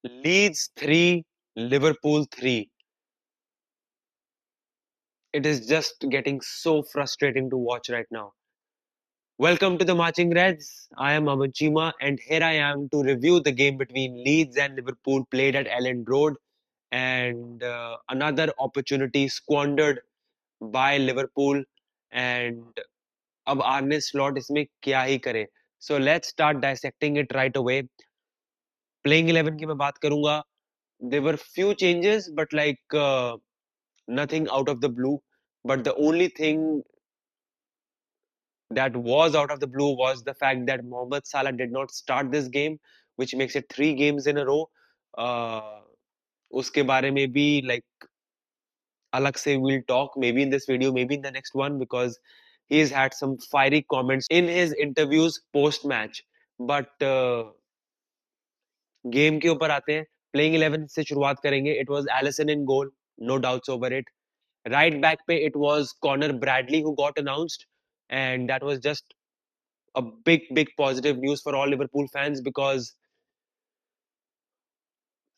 Leeds 3, Liverpool 3. It is just getting so frustrating to watch right now. Welcome to the Marching Reds. I am Aman Chima, and here I am to review the game between Leeds and Liverpool played at Elland Road, and another opportunity squandered by Liverpool. And अब Arne Slot इसमें क्या ही करे? So let's start dissecting it right away. Playing 11 की मैं बात करूंगा. There were few changes, but nothing out of the blue. But the only thing that was out of the blue was the fact that Mohamed Salah did not start this game, which makes it 3 games in a row. Uh, उसके बारे में भी अलग से we'll talk maybe in this video, maybe in the next one because he's had some fiery comments in his interviews post match. But game के ऊपर आते हैं. Playing 11 से शुरुआत करेंगे. It was Alisson in goal, no doubts over it. Right back पे it was Connor Bradley who got announced, and that was just a big positive news for all Liverpool fans because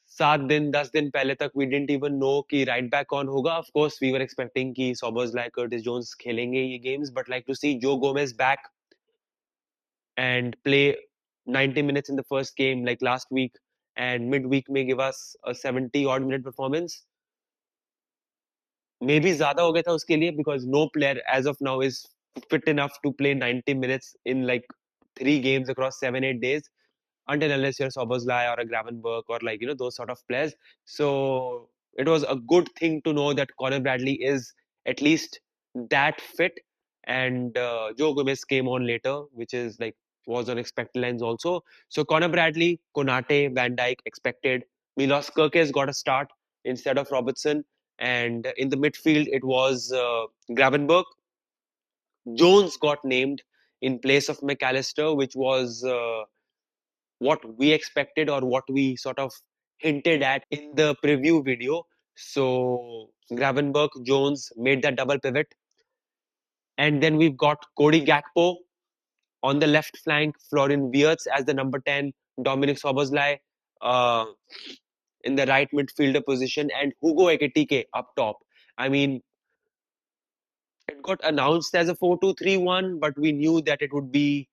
7 दिन 10 दिन पहले तक we didn't even know कि right back कौन होगा. Of course we were expecting कि Szoboszlai, Curtis Jones खेलेंगे ये games, but like to see Joe Gomez back and play 90 minutes in the first game like last week and midweek may give us a 70 odd minute performance. Maybe ज़्यादा हो गया था उसके लिए because no player as of now is fit enough to play 90 minutes in like 3 games across 7 8 days until unless you're Szoboszlai or a Gravenberch or those sort of players. So it was a good thing to know that Conor Bradley is at least that fit, and Joe Gomez came on later, which is like was on expected lines also. So Conor Bradley, Konate, Van Dijk expected. Milos Kerkez got a start instead of Robertson, and in the midfield it was Gravenberch. Jones got named in place of McAllister, which was what we expected or what we sort of hinted at in the preview video. So Gravenberch, Jones made that double pivot. And then we've got Cody Gakpo on the left flank, Florian Wirtz as the number 10, Dominic Soboslai uh, in the right midfielder position, and Hugo Ekitike up top. I mean, it got announced as a 4-2-3-1, but we knew that it would be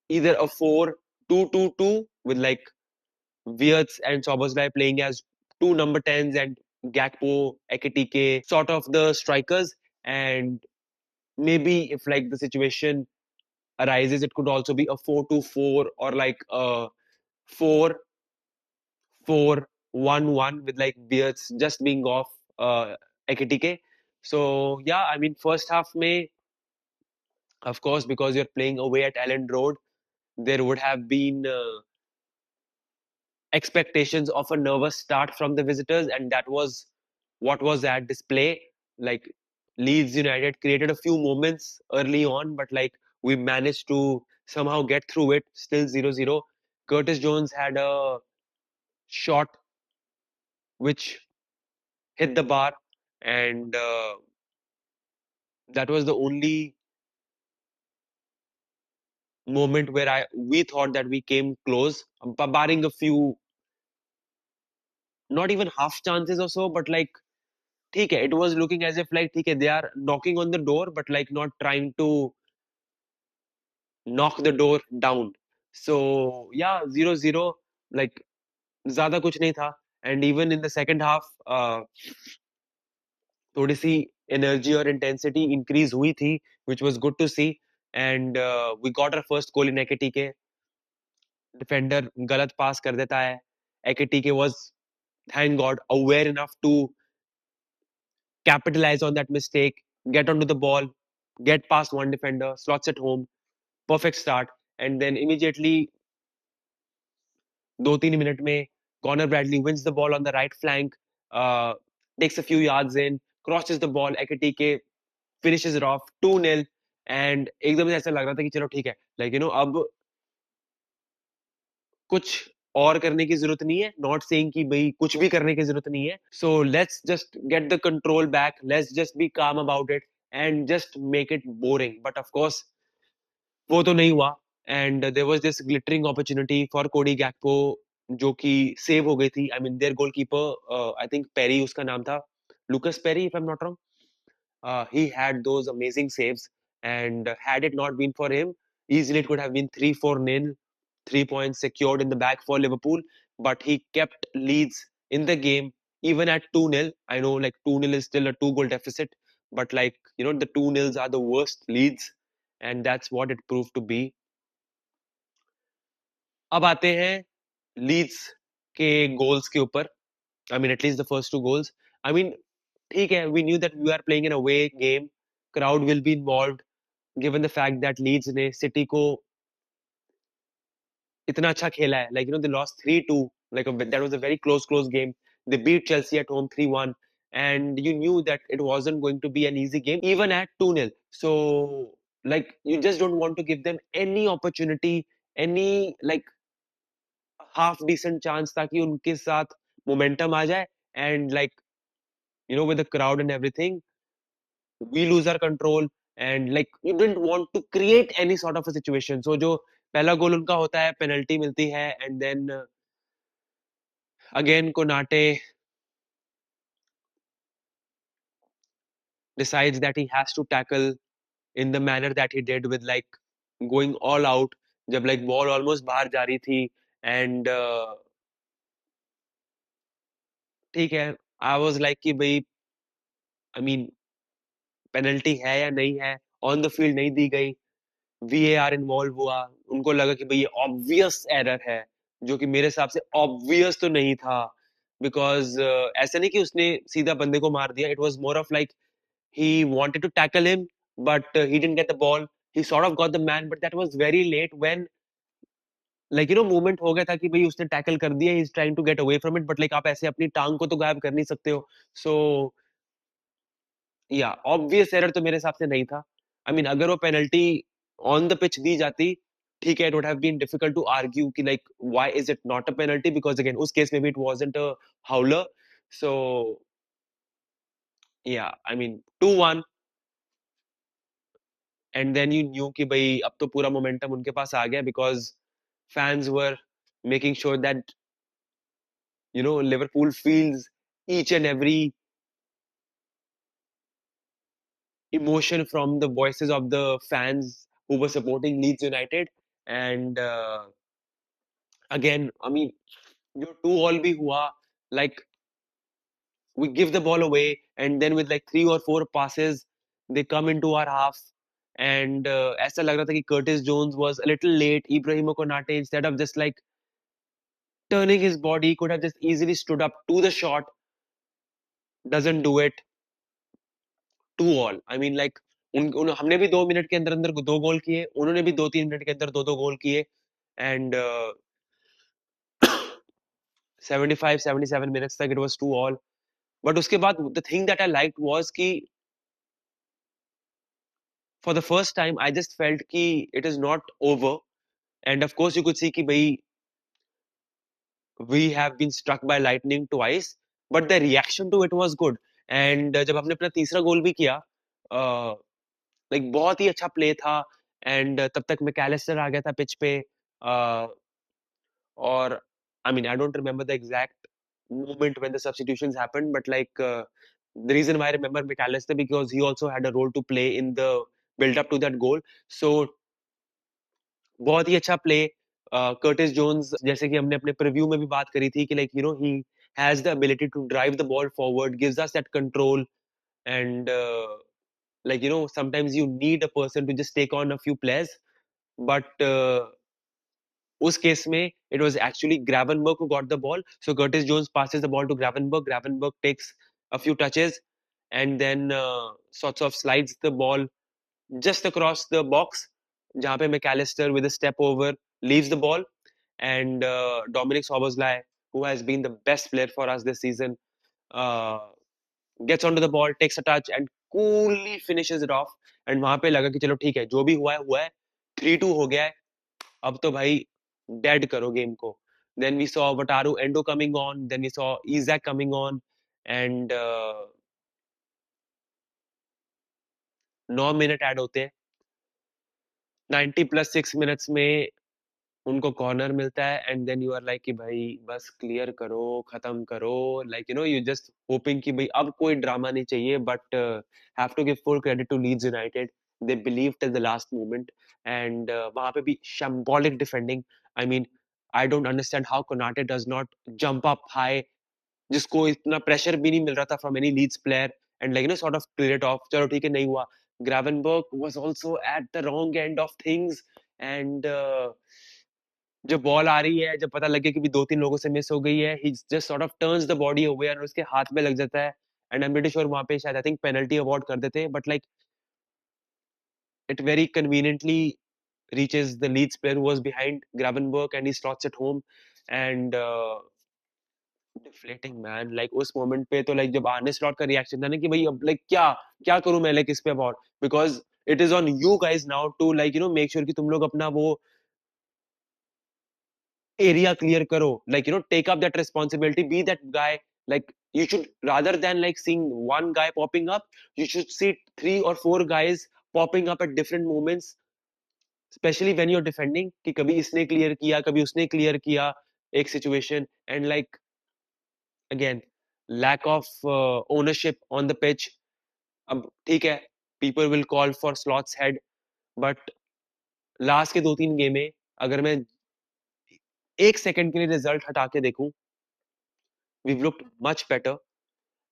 either a 4-2-2-2 with like Wirtz and Soboslai playing as two number 10s and Gakpo, Ekitike, sort of the strikers. And maybe if like the situation arises, it could also be a 4-2-4 or like a 4-4-1-1 with like Wirtz just being off Ekitike. So yeah, I mean, first half may, of course, because you're playing away at Elland Road, there would have been expectations of a nervous start from the visitors, and that was what was at display. Like Leeds United created a few moments early on, but like we managed to somehow get through it, still 0-0. Curtis Jones had a shot which hit the bar, and that was the only moment where I we thought that we came close, barring a few, not even half chances or so, but like ठीक है, it was looking as if like ठीक है, they are knocking on the door but like not trying to knock the door down. So yeah, 0-0, like ज़्यादा कुछ नहीं था. And even in the second half, थोड़ी सी energy और intensity increase हुई थी, which was good to see. And we got our first goal in Ekitike. Defender गलत pass कर देता है. Ekitike was, thank God, aware enough to capitalize on that mistake, get onto the ball, get past one defender, slots it home, perfect start. And then immediately 2-3 minutes में Connor Bradley wins the ball on the right flank, uh, takes a few yards in, crosses the ball, Ekitike finishes it off 2-0. And एकदम से ऐसा लग रहा था कि चलो ठीक है, अब कुछ और करने की जरूरत नहीं है. नॉट सेइंग कि भाई कुछ भी करने की जरूरत नहीं है. So let's just get the control back, let's just be calm about it and just make it boring. But of course वो तो नहीं हुआ. And there was this glittering opportunity for Cody Gakpo जो कि सेव हो गई थी। I mean their goalkeeper I think Perry उसका नाम था, Lucas Perry if I am not wrong. He had those amazing saves, and had it not been for him, easily it could have been 3-4 nil, 3 points secured in the back for Liverpool. But he kept Leeds in the game, even at 2-0. I know like 2-0 is still a two-goal deficit, but like the 2-0s are the worst Leeds, and that's what it proved to be. अब आते हैं Leeds के goals के ऊपर। I mean at least the first two goals. I mean ठीक है, we knew that we are playing in away game, crowd will be involved, given the fact that Leeds ने City को इतना अच्छा खेला है। Like they lost 3-2, like that was a very close game. They beat Chelsea at home 3-1, and you knew that it wasn't going to be an easy game even at 2-0. So like you just don't want to give them any opportunity, any like half decent chance ताकि उनके साथ momentum आ जाए, and like with the crowd and everything, we lose our control, and like you didn't want to create any sort of a situation. So जो पहला गोल उनका होता है, penalty मिलती है, and then again Konate decides that he has to tackle in the manner that he did, with like going all out जब like ball almost बाहर जा रही थी, and ठीक है, I was like कि भाई I mean पेनल्टी है या नहीं है, ऑन द फील्ड नहीं दी गई, वीएआर इन्वॉल्व हुआ, उनको लगा कि भाई ये ऑब्वियस एरर है, जो कि मेरे हिसाब से ऑब्वियस तो नहीं था, बिकॉज ऐसा नहीं कि उसने सीधा बंदे को मार दिया, it was more of like he wanted to tackle him, but he didn't get the ball. He sort of got the man, but that was very late when like movement हो गया था कि भाई उसने टैकल कर दिया, he is trying to get away from it, but like आप ऐसे अपनी टांग को तो गायब कर नहीं सकते हो। So या ऑब्वियस एरर तो मेरे हिसाब से नहीं था। आई मीन अगर वो पेनल्टी ऑन द पिच दी जाती, ठीक है, it would have been difficult to argue कि like why is it not a penalty, because again उस केस में भी it wasn't a howler. So yeah I mean 2-1, and then you knew कि भाई अब तो पूरा मोमेंटम उनके पास आ गया, because fans were making sure that Liverpool feels each and every emotion from the voices of the fans who were supporting Leeds United. And again, I mean, your 2-all bhi hua, like we give the ball away, and then with like 3 or 4 passes, they come into our half. And ऐसा लग रहा था कि Curtis Jones was a little late. Ibrahimo Konate, instead of just like turning his body, could have just easily stood up to the shot. Doesn't do it. 2-all. I mean, like हमने भी 2 minute के अंदर अंदर 2 गोल किए, उन्होंने भी 2-3 minute के अंदर 2-2 गोल किए, and 75-77 minutes तक it was 2-all. But उसके बाद the thing that I liked was कि for the first time I just felt कि it is not over, and of course you could see कि भाई we have been struck by lightning twice, but the reaction to it was good. And जब हमने अपना तीसरा गोल भी किया, like बहुत ही अच्छा प्ले था, एंड तब तक मैकएलिस्टर आ गया था पिच पे, uh, or I mean, I don't remember the exact moment when the substitutions happened, but like the reason why I remember McAllister because he also had a role to play in the build up to that goal. So बहुत ही अच्छा play. Curtis Jones जैसे कि हमने अपने preview में भी बात करी थी कि like he has the ability to drive the ball forward, gives us that control, and like sometimes you need a person to just take on a few players, but उस केस में it was actually Gravenberch who got the ball. So Curtis Jones passes the ball to Gravenberch. Gravenberch takes a few touches, and then sorts of slides the ball just across the box, जहाँ पे McAllister with a step over leaves the ball, and Dominic Szoboszlai, who has been the best player for us this season, uh, gets onto the ball, takes a touch, and coolly finishes it off. And वहाँ पे लगा कि चलो ठीक है, जो भी हुआ है, 3-2 हो गया है, अब तो भाई डेड करो गेम को। Then we saw Wataru Endo coming on, then we saw Isak coming on, and 9 minute add होते हैं, 90 + 6 मिनट्स में उनको कॉर्नर मिलता है and then you are like कि भाई बस क्लियर करो, खत्म करो, लाइक यू जस्ट होपिंग कि भाई अब कोई ड्रामा नहीं चाहिए, but have to give full credit to Leeds United, they believe till the last moment, and वहां पे भी shambolic defending. I mean, I don't understand how Konate does not jump up high, जिसको इतना pressure भी नहीं मिल रहा था from any Leeds player, and like sort of clear it off. चलो ठीक है, नहीं हुआ। Gravenberch was also at the wrong end of things, and जब बॉल आ रही है, जब पता लगे कि भी 2-3 लोगों से मिस हो गई है, he just sort of turns the body away और उसके हाथ में लग जाता है, and I am pretty sure वहां पे शायद आई थिंक पेनल्टी अवार्ड कर देते, but like it very conveniently reaches the Leeds player who was behind Gravenberch and he slots it home, and deflating man, like उस moment पे तो like जब आर्ने slot का रिएक्शन था ना कि भाई अब लाइक क्या क्या करूं मैं लाइक इस पे about, because it is on you guys now to like make sure कि तुम लोग अपना वो area clear karo, like take up that responsibility, be that guy. Like you should, rather than like seeing one guy popping up, you should see 3 or 4 guys popping up at different moments, especially when you're defending, कि कभी इसने clear किया, कभी उसने clear किया एक situation, and like again lack of ownership on the pitch. अब ठीक है, people will call for slots head, but last के 2-3 गेम में अगर मैं 1 सेकंड के लिए रिजल्ट हटा के देखूं, we've looked much better.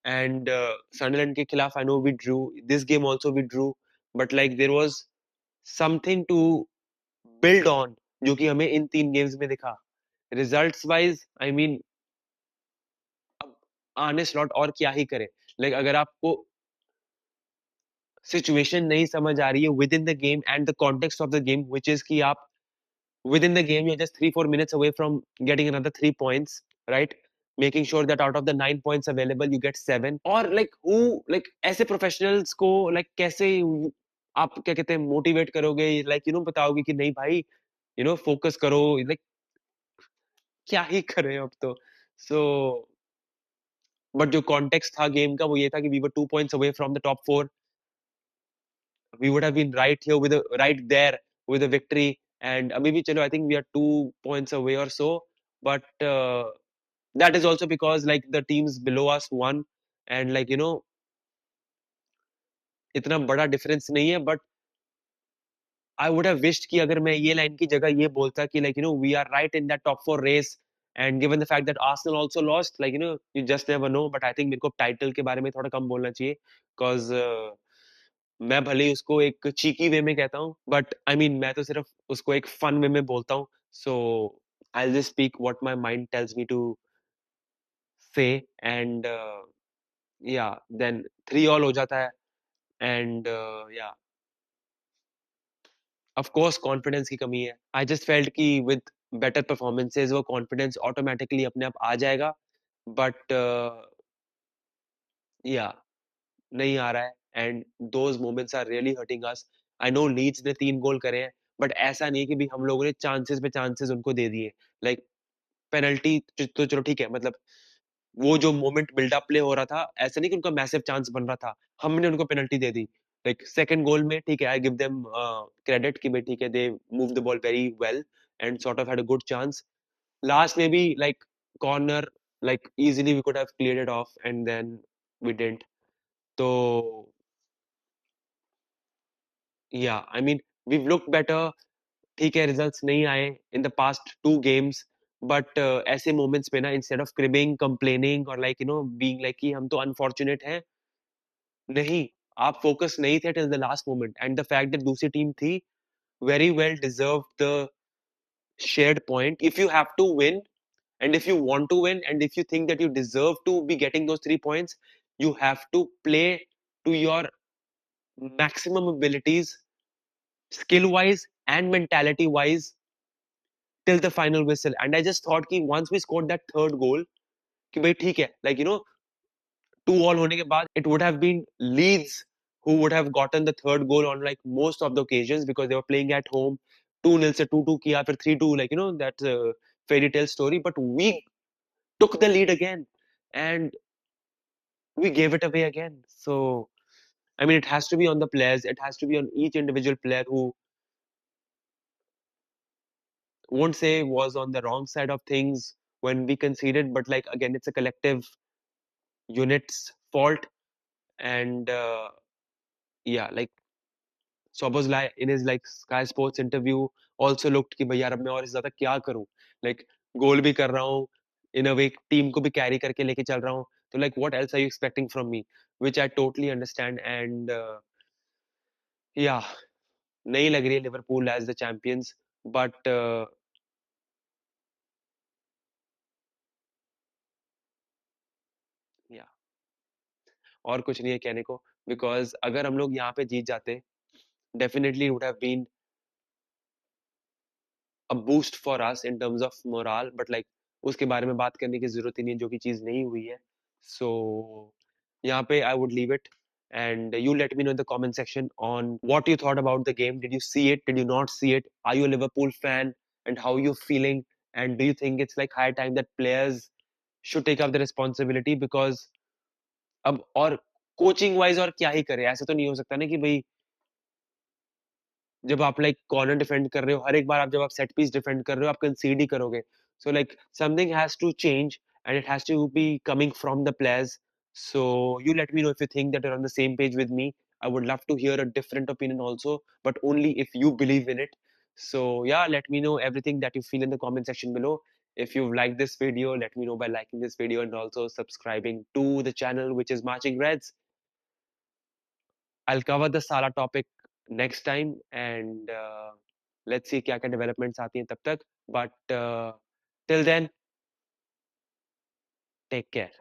And Sunderland के खिलाफ I know we drew, this game also we drew, but like there was something to build on जो कि हमें इन 3 गेम्स में दिखा। रिजल्ट्स वाइज आई मीन, अब आर्ने स्लॉट और क्या ही करे, लाइक अगर आपको सिचुएशन नहीं समझ आ रही है with in the game and the context of the game, which is कि आप within the game you're just 3-4 minutes away from getting another 3 points, right? Making sure that out of the 9 points available you get 7, or like who, like ऐसे professionals को like कैसे आप क्या कहते हैं motivate करोगे, like बताओगे कि नहीं भाई, फोकस करो, like क्या ही करें अब तो। so बट जो कॉन्टेक्स्ट था गेम का वो ये था कि we were 2 points away from the top 4, we would have been right here with a right there with a victory, and abhi bhi chalo I think we are 2 points away or so, but that is also because like the teams below us won, and like इतना बड़ा difference नहीं है, but I would have wished कि अगर मैं ये line की जगह ये बोलता कि like we are right in that top 4 race, and given the fact that Arsenal also lost, like you just never know, but I think मेरे को टाइटल के बारे में थोड़ा कम बोलना चाहिए, cause मैं भले ही उसको एक चीकी वे में कहता हूँ, बट आई मीन मैं तो सिर्फ उसको एक फन वे में बोलता हूँ, so I just speak what my mind tells me to say, and yeah then 3 all हो जाता है, एंड या ऑफ कोर्स कॉन्फिडेंस की कमी है। आई जस्ट फेल्ट कि विद बेटर परफॉर्मेंसेस वो कॉन्फिडेंस ऑटोमेटिकली अपने आप आ जाएगा, बट या नहीं आ रहा है, and those moments are really hurting us. I know Leeds ने 3 गोल करे हैं, बट ऐसा नहीं कि भी हम लोगों ने चांसेस पे चांसेस उनको दे दिए, लाइक पेनल्टी तो चलो ठीक है, मतलब वो जो मोमेंट बिल्डअप प्ले हो रहा था, ऐसा नहीं कि उनका मैसिव चांस बन रहा था, हमने उनको पेनल्टी दे दी। लाइक सेकंड गोल में ठीक है, आई गिव देम क्रेडिट कि भाई ठीक है, they move the ball very well and sort of had a good chance. Last में भी like corner, like easily we could have cleared it off and then we didn't. तो या I mean we look better, ठीक है, results नहीं आए in the past 2 games, but ऐसे moments पे ना इंस्टेड ऑफ क्रिबिंग, कंप्लेनिंग और लाइक बीइंग लाइक कि हम तो अनफॉर्चुनेट हैं, नहीं, आप फोकस नहीं थे till the last moment, and the fact that दूसरी टीम थी very well deserve the shared point. If you have to win, and if you want to win, and if you think that you deserve to be getting those 3 points, you have to play to your maximum abilities, skill wise and mentality wise, till the final whistle. And I just thought कि once we scored that third goal, कि भाई ठीक है, like 2 all होने के बाद it would have been Leeds who would have gotten the third goal on like most of the occasions because they were playing at home. 2-0 से 2-2 किया, फिर 3-2, like that fairy tale story. But we took the lead again, and we gave it away again. So I mean, it has to be on the players. It has to be on each individual player won't say was on the wrong side of things when we conceded, but like again, it's a collective unit's fault. And yeah, like Szoboszlai in his like Sky Sports interview also looked कि भाई यार अब मैं और इससे ज़्यादा क्या करूँ? Like गोल भी कर रहा हूँ, in a way टीम को भी कैरी करके लेके चल रहा हूँ, तो like what else are you expecting from me? Which I totally understand and yeah, नहीं लग रही है Liverpool as the champions, but yeah, और कुछ नहीं है कहने को because अगर हम लोग यहाँ पे जीत जाते, definitely it would have been a boost for us in terms of morale, but like उसके बारे में बात करने की ज़रूरत ही नहीं है, जो कि चीज़ नहीं हुई है। So यहाँ पे I would leave it and you let me know in the comment section on what you thought about the game. Did you see it? Did you not see it? Are you a Liverpool fan? And how you feeling? And do you think it's like high time that players should take up the responsibility? Because अब और coaching wise और क्या ही करे? ऐसा तो नहीं हो सकता ना कि भई जब आप लाइक कॉर्नर डिफेंड कर रहे हो, हर एक बार आप जब आप सेट पीस डिफेंड कर रहे हो, आप कंसीड ही करोगे। So like something has to change and it has to be coming from the players. So you let me know if you think that you're on the same page with me. I would love to hear a different opinion also, but only if you believe in it. So yeah, let me know everything that you feel in the comment section below. If you've liked this video, let me know by liking this video and also subscribing to the channel, which is Marching Reds. I'll cover the Salah topic next time and let's see क्या-क्या developments आती हैं तब तक. But till then, take care.